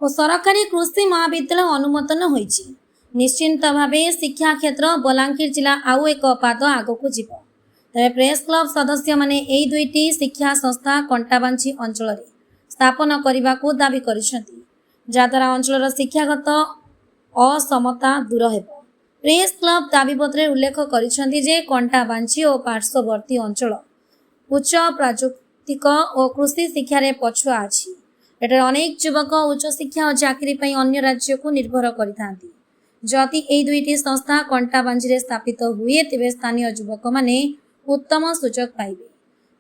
ଓ ସରକାରୀ କୃଷି ମହାବିଦ୍ୟାଳୟ ଅନୁମୋଦନ ହୋଇଛି। ନିଶ୍ଚିନ୍ତ ଭାବେ ଶିକ୍ଷା କ୍ଷେତ୍ର ବଲାଙ୍ଗୀର ଜିଲ୍ଲା ଆଉ ଏକ ପାଦ ଆଗକୁ ଯିବ। ତେବେ ପ୍ରେସ୍ କ୍ଲବ ସଦସ୍ୟମାନେ ଏହି ଦୁଇଟି ଶିକ୍ଷା ସଂସ୍ଥା କଣ୍ଟାବାଞ୍ଜି ଅଞ୍ଚଳରେ ସ୍ଥାପନ କରିବାକୁ ଦାବି କରିଛନ୍ତି, ଯାହାଦ୍ୱାରା ଅଞ୍ଚଳର ଶିକ୍ଷାଗତ ଅସମତା ଦୂର ହେବ। ପ୍ରେସ୍ କ୍ଲବ ଦାବିପତ୍ରରେ ଉଲ୍ଲେଖ କରିଛନ୍ତି ଯେ କଣ୍ଟାବାଞ୍ଜି ଓ ପାର୍ଶ୍ୱବର୍ତ୍ତୀ ଅଞ୍ଚଳ ଉଚ୍ଚ ପ୍ରାଯୁକ୍ତିକ ଓ କୃଷି ଶିକ୍ଷାରେ ପଛୁଆ ଅଛି। ଏଠାରେ ଅନେକ ଯୁବକ ଉଚ୍ଚଶିକ୍ଷା ଓ ଚାକିରି ପାଇଁ ଅନ୍ୟ ରାଜ୍ୟକୁ ନିର୍ଭର କରିଥାନ୍ତି। ଯଦି ଏହି ଦୁଇଟି ସଂସ୍ଥା କଣ୍ଟାବାଞ୍ଜିରେ ସ୍ଥାପିତ ହୁଏ ତେବେ ସ୍ଥାନୀୟ ଯୁବକମାନେ ଉତ୍ତମ ସୁଯୋଗ ପାଇବେ।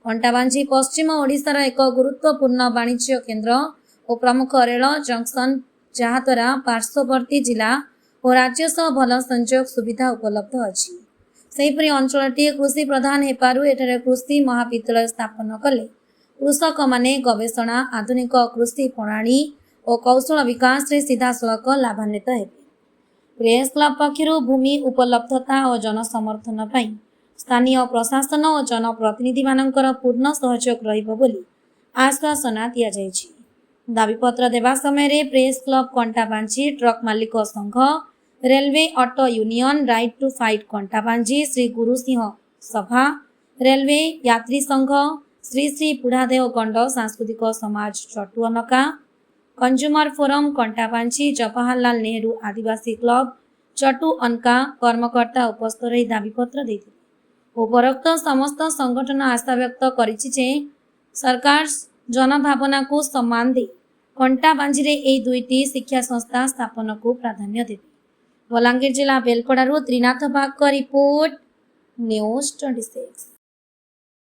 କଣ୍ଟାବାଞ୍ଜି ପଶ୍ଚିମ ଓଡ଼ିଶାର ଏକ ଗୁରୁତ୍ୱପୂର୍ଣ୍ଣ ବାଣିଜ୍ୟ କେନ୍ଦ୍ର ଓ ପ୍ରମୁଖ ରେଳ ଜଙ୍କସନ, ଯାହାଦ୍ୱାରା ପାର୍ଶ୍ୱବର୍ତ୍ତୀ ଜିଲ୍ଲା ଓ ରାଜ୍ୟ ସହ ଭଲ ସଂଯୋଗ ସୁବିଧା ଉପଲବ୍ଧ ଅଛି। ସେହିପରି ଅଞ୍ଚଳଟି କୃଷି ପ୍ରଧାନ ହେବାରୁ ଏଠାରେ କୃଷି ମହାବିଦ୍ୟାଳୟ ସ୍ଥାପନ କଲେ କୃଷକମାନେ ଗବେଷଣା, ଆଧୁନିକ କୃଷି ପ୍ରଣାଳୀ ଓ କୌଶଳ ବିକାଶରେ ସିଧାସଳଖ ଲାଭାନ୍ୱିତ ହେବେ। ପ୍ରେସ୍ କ୍ଲବ ପକ୍ଷରୁ ଭୂମି ଉପଲବ୍ଧତା ଓ ଜନସମର୍ଥନ ପାଇଁ ସ୍ଥାନୀୟ ପ୍ରଶାସନ ଓ ଜନପ୍ରତିନିଧିମାନଙ୍କର ପୂର୍ଣ୍ଣ ସହଯୋଗ ରହିବ ବୋଲି ଆଶ୍ୱାସନା ଦିଆଯାଇଛି। ଦାବିପତ୍ର ଦେବା ସମୟରେ ପ୍ରେସ୍ କ୍ଲବ କଣ୍ଟାବାଞ୍ଜି, ଟ୍ରକ୍ ମାଲିକ ସଂଘ, railway auto union, right to fight Kantabanji, Shri Gurusingh Sabha, railway ଯାତ୍ରୀ ସଂଘ, ଶ୍ରୀ ଶ୍ରୀ ବୁଢ଼ାଦେଓ ଗଣ୍ଡ ସାଂସ୍କୃତିକ ସମାଜ ଚଟୁଅନକା, କଞ୍ଜୁମର ଫୋରମ କଣ୍ଟାବାଞ୍ଜି, ଜବାହରଲାଲ ନେହେରୁ ଆଦିବାସୀ କ୍ଲବ ଚଟୁଅନକା କର୍ମକର୍ତ୍ତା ଉପସ୍ଥିତ ରହି ଦାବିପତ୍ର ଦେଇଥିଲେ। ଉପରୋକ୍ତ ସମସ୍ତ ସଂଗଠନ ଆଶାବ୍ୟକ୍ତ କରିଛି ଯେ ସରକାର ଜନଭାବନାକୁ ସମ୍ମାନ ଦେଇ କଣ୍ଟାବାଞ୍ଜିରେ ଏହି ଦୁଇଟି ଶିକ୍ଷା ସଂସ୍ଥା ସ୍ଥାପନକୁ ପ୍ରାଧାନ୍ୟ ଦେବେ। ବଲାଙ୍ଗୀର ଜିଲ୍ଲା ବେଲପଡ଼ାରୁ ତ୍ରିନାଥ ବାଗଙ୍କ ରିପୋର୍ଟ, ନ୍ୟୁଜ୍ 26।